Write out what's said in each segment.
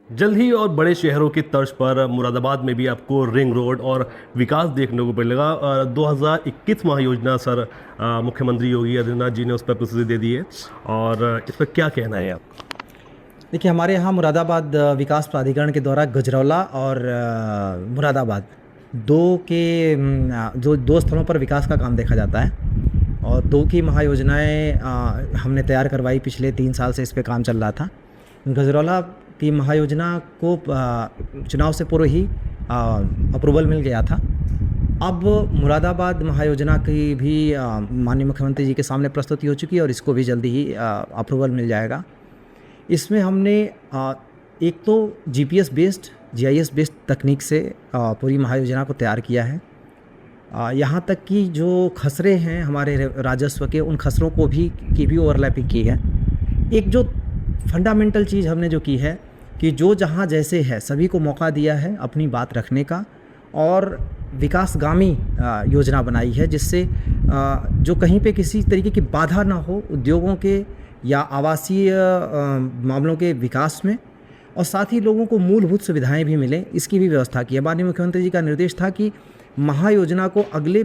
जल्द ही और बड़े शहरों की तर्ज पर मुरादाबाद में भी आपको रिंग रोड और विकास देखने को मिलेगा। 2021 महायोजना सर मुख्यमंत्री योगी आदित्यनाथ जी ने उस पर प्रस्तुति दे दी है, और इस पर क्या कहना है आप? देखिए, हमारे यहाँ मुरादाबाद विकास प्राधिकरण के द्वारा गजरौला और मुरादाबाद दो स्थलों पर विकास का काम देखा जाता है, और दो की महायोजनाएं हमने तैयार करवाई। पिछले 3 साल से इस पे काम चल रहा था। गजरौला की महायोजना को चुनाव से पूर्व ही अप्रूवल मिल गया था। अब मुरादाबाद महायोजना की भी माननीय मुख्यमंत्री जी के सामने प्रस्तुति हो चुकी है, और इसको भी जल्दी ही अप्रूवल मिल जाएगा। इसमें हमने एक तो जीपीएस बेस्ड, जीआईएस बेस्ड तकनीक से पूरी महायोजना को तैयार किया है। यहाँ तक कि जो खसरे हैं हमारे राजस्व के, उन खसरों को भी ओवरलैपिंग की है। एक जो फंडामेंटल चीज़ हमने जो की है कि जो जहाँ जैसे है सभी को मौका दिया है अपनी बात रखने का, और विकासगामी योजना बनाई है, जिससे जो कहीं पे किसी तरीके की बाधा ना हो उद्योगों के या आवासीय मामलों के विकास में, और साथ ही लोगों को मूलभूत सुविधाएं भी मिलें, इसकी भी व्यवस्था की है। माननीय मुख्यमंत्री जी का निर्देश था कि महायोजना को अगले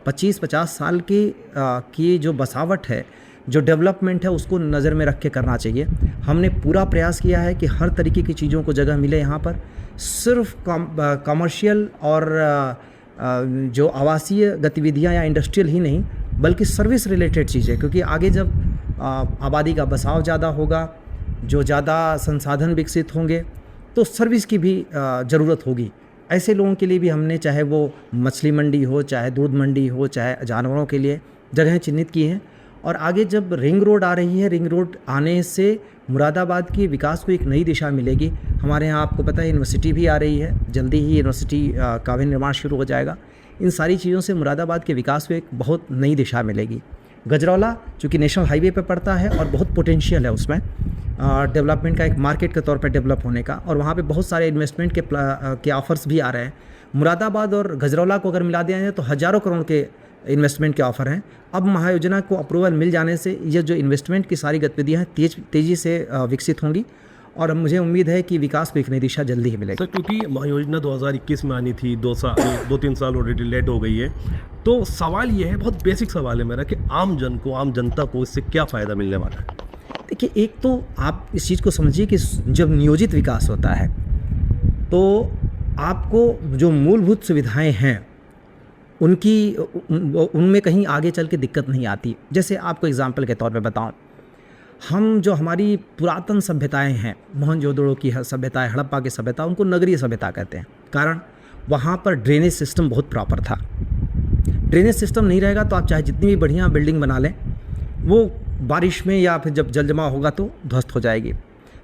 25-50 साल की जो बसावट है, जो डेवलपमेंट है, उसको नज़र में रख के करना चाहिए। हमने पूरा प्रयास किया है कि हर तरीके की चीज़ों को जगह मिले यहाँ पर। सिर्फ कमर्शियल और जो आवासीय गतिविधियाँ या इंडस्ट्रियल ही नहीं, बल्कि सर्विस रिलेटेड चीज़ें, क्योंकि आगे जब आबादी का बसाव ज़्यादा होगा, जो ज़्यादा संसाधन विकसित होंगे, तो सर्विस की भी ज़रूरत होगी। ऐसे लोगों के लिए भी हमने, चाहे वो मछली मंडी हो, चाहे दूध मंडी हो, चाहे जानवरों के लिए जगहें चिन्हित की हैं। और आगे जब रिंग रोड आ रही है, रिंग रोड आने से मुरादाबाद के विकास को एक नई दिशा मिलेगी। हमारे यहाँ आपको पता है यूनिवर्सिटी भी आ रही है, जल्दी ही यूनिवर्सिटी का भी निर्माण शुरू हो जाएगा। इन सारी चीज़ों से मुरादाबाद के विकास को एक बहुत नई दिशा मिलेगी। गजरौला चूँकि नेशनल हाईवे पे पड़ता है और बहुत पोटेंशियल है उसमें डेवलपमेंट का, एक मार्केट के तौर पे डेवलप होने का, और वहाँ पे बहुत सारे इन्वेस्टमेंट के ऑफर्स भी आ रहे हैं। मुरादाबाद और गजरौला को अगर मिला दिया जाए तो हज़ारों करोड़ के इन्वेस्टमेंट के ऑफ़र हैं। अब महायोजना को अप्रूवल मिल जाने से ये जो इन्वेस्टमेंट की सारी गतिविधियाँ हैं तेज़ी से विकसित होंगी, और मुझे उम्मीद है कि विकास को एक नई दिशा जल्दी ही मिलेगी। सर, क्योंकि महायोजना 2021 में आनी थी, 2-3 साल ऑलरेडी लेट हो गई है, तो सवाल ये है, बहुत बेसिक सवाल है मेरा, कि आम जनता को इससे क्या फ़ायदा मिलने वाला है? देखिए, एक तो आप इस चीज़ को समझिए कि जब नियोजित विकास होता है तो आपको जो मूलभूत सुविधाएं हैं उनमें कहीं आगे चल के दिक्कत नहीं आती। जैसे आपको एग्जांपल के तौर पे बताऊं, हम जो हमारी पुरातन सभ्यताएं हैं, मोहनजोदड़ो की सभ्यता, हड़प्पा की सभ्यता, उनको नगरीय सभ्यता कहते हैं। कारण वहाँ पर ड्रेनेज सिस्टम बहुत प्रॉपर था। ड्रेनेज सिस्टम नहीं रहेगा तो आप चाहे जितनी भी बढ़िया बिल्डिंग बना लें, वो बारिश में या फिर जब जल जमाव होगा तो ध्वस्त हो जाएगी।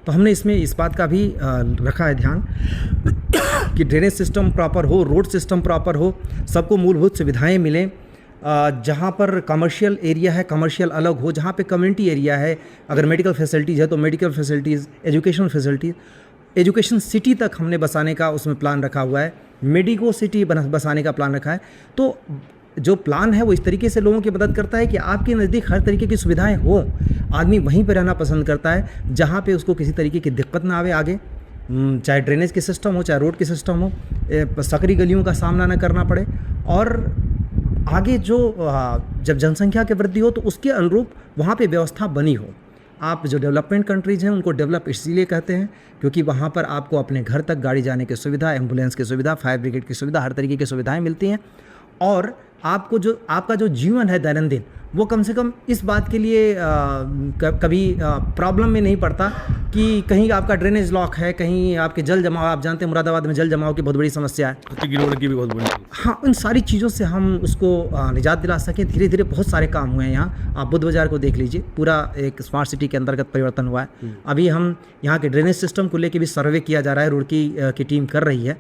तो हमने इसमें इस बात का भी रखा है ध्यान कि ड्रेनेज सिस्टम प्रॉपर हो, रोड सिस्टम प्रॉपर हो, सबको मूलभूत सुविधाएं मिलें। जहाँ पर कमर्शियल एरिया है, कमर्शियल अलग हो, जहाँ पे कम्युनिटी एरिया है, अगर मेडिकल फैसिलिटीज़ है तो medical facilities, educational facilities, education city तक हमने बसाने का उसमें प्लान रखा हुआ है, मेडिको सिटी बसाने का प्लान रखा है। तो जो प्लान है वो इस तरीके से लोगों की मदद करता है कि आपके नज़दीक हर तरीके की सुविधाएं हो। आदमी वहीं पर रहना पसंद करता है जहाँ पे उसको किसी तरीके की दिक्कत ना आवे आगे, चाहे ड्रेनेज के सिस्टम हो, चाहे रोड के सिस्टम हो, सकरी गलियों का सामना न करना पड़े, और आगे जो जब जनसंख्या की वृद्धि हो तो उसके अनुरूप वहाँ पे व्यवस्था बनी हो। आप जो डेवलपमेंट कंट्रीज़ हैं उनको डेवलप इसलिए कहते हैं क्योंकि वहाँ पर आपको अपने घर तक गाड़ी जाने की सुविधा, एम्बुलेंस की सुविधा, फायर ब्रिगेड की सुविधा, हर तरीके की सुविधाएं मिलती हैं, और आपका जो जीवन है दैनंदिन, वो कम से कम इस बात के लिए कभी प्रॉब्लम में नहीं पड़ता कि कहीं आपका ड्रेनेज लॉक है, कहीं आपके जल जमाव, आप जानते हैं मुरादाबाद में जल जमाव की बहुत बड़ी समस्या है, की भी बहुत बड़ी। हाँ, उन सारी चीज़ों से हम उसको निजात दिला सकें। धीरे धीरे बहुत सारे काम हुए हैं यहाँ। आप बुद्ध बाज़ार को देख लीजिए, पूरा एक स्मार्ट सिटी के अंतर्गत परिवर्तन हुआ है। अभी हम यहाँ के ड्रेनेज सिस्टम को लेकर भी सर्वे किया जा रहा है, रुड़की की टीम कर रही है,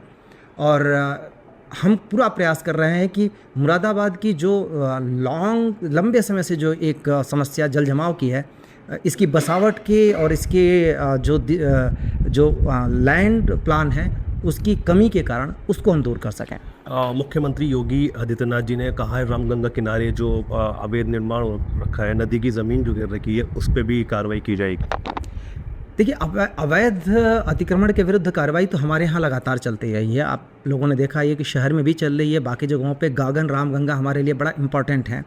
और हम पूरा प्रयास कर रहे हैं कि मुरादाबाद की जो लंबे समय से जो एक समस्या जल जमाव की है, इसकी बसावट के और इसके जो लैंड प्लान है उसकी कमी के कारण उसको हम दूर कर सकें। मुख्यमंत्री योगी आदित्यनाथ जी ने कहा है रामगंगा किनारे जो अवैध निर्माण रखा है, नदी की ज़मीन जो गिर रखी है, उस पर भी कार्रवाई की जाएगी। देखिए, अवैध अतिक्रमण के विरुद्ध कार्रवाई तो हमारे यहाँ लगातार चलती रही है। आप लोगों ने देखा है कि शहर में भी चल रही है, बाकी जगहों पे गागन रामगंगा हमारे लिए बड़ा इम्पॉर्टेंट है।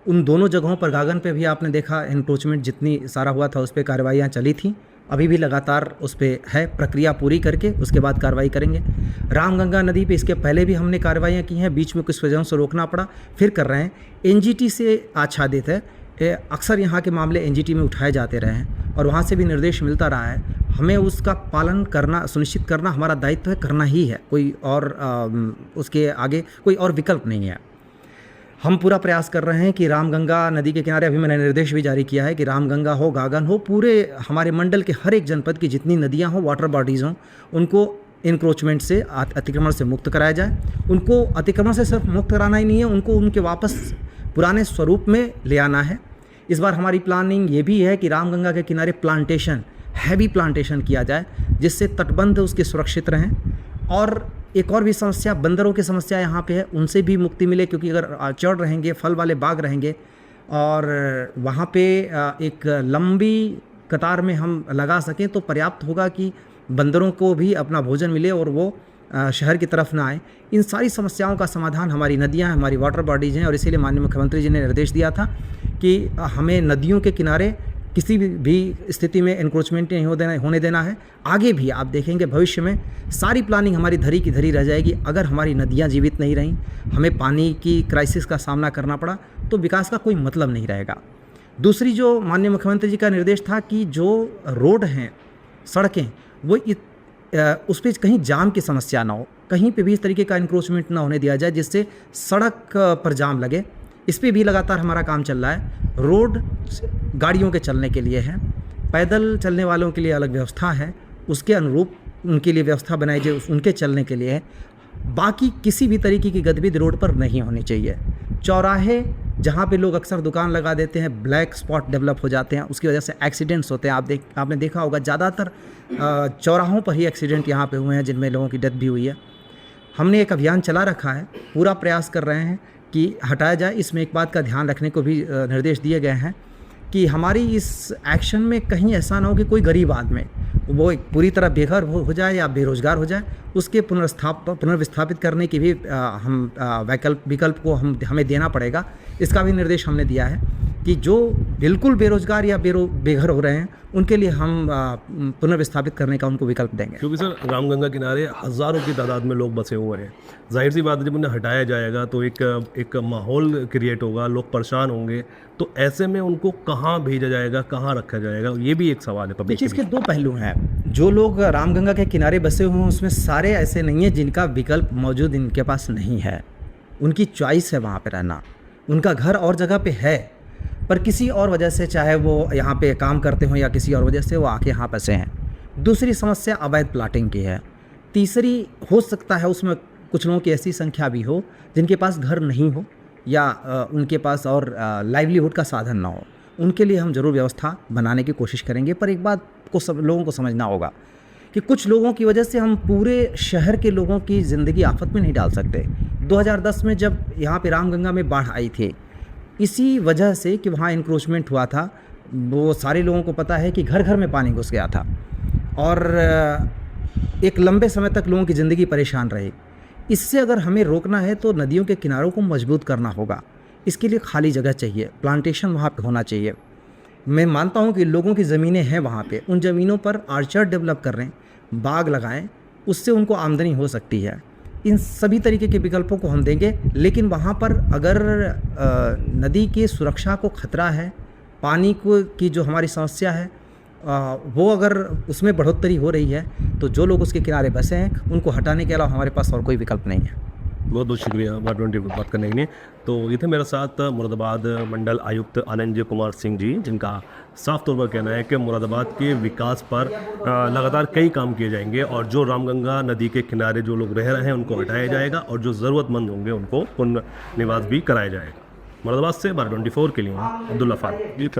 उन दोनों जगहों पर, गागन पे भी आपने देखा एनक्रोचमेंट जितनी सारा हुआ था उस पर कार्रवाइयाँ चली थी, अभी भी लगातार उस पर है, प्रक्रिया पूरी करके उसके बाद कार्रवाई करेंगे। रामगंगा नदी पे इसके पहले भी हमने कार्रवाइयाँ की हैं, बीच में कुछ वजहों से रोकना पड़ा, फिर कर रहे हैं। एनजीटी से आच्छादित है, अक्सर यहाँ के मामले एनजीटी में उठाए जाते रहे हैं और वहाँ से भी निर्देश मिलता रहा है। हमें उसका पालन करना, सुनिश्चित करना हमारा दायित्व है, करना ही है, कोई और उसके आगे कोई और विकल्प नहीं है। हम पूरा प्रयास कर रहे हैं कि रामगंगा नदी के किनारे, अभी मैंने निर्देश भी जारी किया है कि रामगंगा हो, गागन हो, पूरे हमारे मंडल के हर एक जनपद की जितनी नदियाँ हों, वाटर बॉडीज़ हों, उनको इंक्रोचमेंट से, अतिक्रमण से मुक्त कराया जाए। उनको अतिक्रमण से सिर्फ मुक्त कराना ही नहीं है, उनको उनके वापस पुराने स्वरूप में ले आना है। इस बार हमारी प्लानिंग ये भी है कि रामगंगा के किनारे प्लांटेशन, हैवी प्लांटेशन किया जाए, जिससे तटबंध उसके सुरक्षित रहें। और एक और भी समस्या, बंदरों की समस्या यहाँ पे है, उनसे भी मुक्ति मिले, क्योंकि अगर चढ़ रहेंगे, फल वाले बाग रहेंगे और वहाँ पे एक लंबी कतार में हम लगा सकें तो पर्याप्त होगा कि बंदरों को भी अपना भोजन मिले और वो शहर की तरफ ना आए। इन सारी समस्याओं का समाधान हमारी नदियाँ, हमारी वाटर बॉडीज़ हैं, और इसीलिए माननीय मुख्यमंत्री जी ने निर्देश दिया था कि हमें नदियों के किनारे किसी भी स्थिति में एनक्रोचमेंट नहीं होने देना है। आगे भी आप देखेंगे भविष्य में सारी प्लानिंग हमारी धरी की धरी रह जाएगी। अगर हमारी नदियाँ जीवित नहीं रहीं, हमें पानी की क्राइसिस का सामना करना पड़ा, तो विकास का कोई मतलब नहीं रहेगा। दूसरी जो माननीय मुख्यमंत्री जी का निर्देश था कि जो रोड हैं, सड़कें, वो उस पर कहीं जाम की समस्या ना हो, कहीं पे भी इस तरीके का इंक्रोचमेंट ना होने दिया जाए जिससे सड़क पर जाम लगे। इस पे भी लगातार हमारा काम चल रहा है। रोड गाड़ियों के चलने के लिए है, पैदल चलने वालों के लिए अलग व्यवस्था है, उसके अनुरूप उनके लिए व्यवस्था बनाई जाए, उनके चलने के लिए है। बाकी किसी भी तरीके की गतिविधि रोड पर नहीं होनी चाहिए। चौराहे जहाँ पे लोग अक्सर दुकान लगा देते हैं, ब्लैक स्पॉट डेवलप हो जाते हैं, उसकी वजह से एक्सीडेंट्स होते हैं। आपने देखा होगा ज़्यादातर चौराहों पर ही एक्सीडेंट यहाँ पे हुए हैं, जिनमें लोगों की डेथ भी हुई है। हमने एक अभियान चला रखा है, पूरा प्रयास कर रहे हैं कि हटाया जाए। इसमें एक बात का ध्यान रखने को भी निर्देश दिए गए हैं कि हमारी इस एक्शन में कहीं ऐसा ना हो कि कोई गरीब आदमी वो पूरी तरह बेघर हो जाए या बेरोजगार हो जाए, उसके पुनर्विस्थापित करने की भी हम विकल्प को हमें देना पड़ेगा। इसका भी निर्देश हमने दिया है कि जो बिल्कुल बेरोजगार या बेघर हो रहे हैं उनके लिए हम पुनर्विस्थापित करने का उनको विकल्प देंगे। क्योंकि सर रामगंगा किनारे हज़ारों की तादाद में लोग बसे हुए हैं, जाहिर सी बात है जब उन्हें हटाया जाएगा तो एक माहौल क्रिएट होगा, लोग परेशान होंगे, तो ऐसे में उनको कहाँ भेजा जाएगा, कहाँ रखा जाएगा, ये भी एक सवाल है पब्लिक। देखिए, इसके दो पहलू हैं। जो लोग रामगंगा के किनारे बसे हुए हैं उसमें सारे ऐसे नहीं हैं जिनका विकल्प मौजूद इनके पास नहीं है। उनकी चॉइस है वहाँ पे रहना, उनका घर और जगह पे है, पर किसी और वजह से, चाहे वो यहाँ पे काम करते हों या किसी और वजह से, वो आके यहाँ बसे हैं। दूसरी समस्या अवैध प्लाटिंग की है। तीसरी हो सकता है उसमें कुछ लोगों की ऐसी संख्या भी हो जिनके पास घर नहीं हो या उनके पास और लाइवलीहुड का साधन ना हो। उनके लिए हम ज़रूर व्यवस्था बनाने की कोशिश करेंगे। पर एक बात को सब लोगों को समझना होगा कि कुछ लोगों की वजह से हम पूरे शहर के लोगों की ज़िंदगी आफत में नहीं डाल सकते। 2010 में जब यहाँ पे रामगंगा में बाढ़ आई थी, इसी वजह से कि वहाँ इंक्रोचमेंट हुआ था, वो सारे लोगों को पता है कि घर घर में पानी घुस गया था और एक लंबे समय तक लोगों की ज़िंदगी परेशान रही। इससे अगर हमें रोकना है तो नदियों के किनारों को मजबूत करना होगा। इसके लिए खाली जगह चाहिए, प्लांटेशन वहाँ पे होना चाहिए। मैं मानता हूँ कि लोगों की ज़मीनें हैं वहाँ पे, उन ज़मीनों पर आर्चर्ड डेवलप कर रहे हैं, बाग लगाएं, उससे उनको आमदनी हो सकती है। इन सभी तरीके के विकल्पों को हम देंगे, लेकिन वहाँ पर अगर नदी की सुरक्षा को खतरा है, पानी को की जो हमारी समस्या है वो अगर उसमें बढ़ोतरी हो रही है, तो जो लोग उसके किनारे बसे हैं उनको हटाने के अलावा हमारे पास और कोई विकल्प नहीं है। बहुत बहुत शुक्रिया बात करने के लिए। तो ये थे मेरे साथ मुरादाबाद मंडल आयुक्त आनंद कुमार सिंह जी, जिनका साफ तौर पर कहना है कि मुरादाबाद के विकास पर लगातार कई काम किए जाएंगे और जो रामगंगा नदी के किनारे जो लोग रह रहे हैं उनको हटाया जाएगा और जो ज़रूरतमंद होंगे उनको पुनर्निवास भी कराया जाएगा। मुरादाबाद से 1224 के लिए अब्दुल्ला फारूक।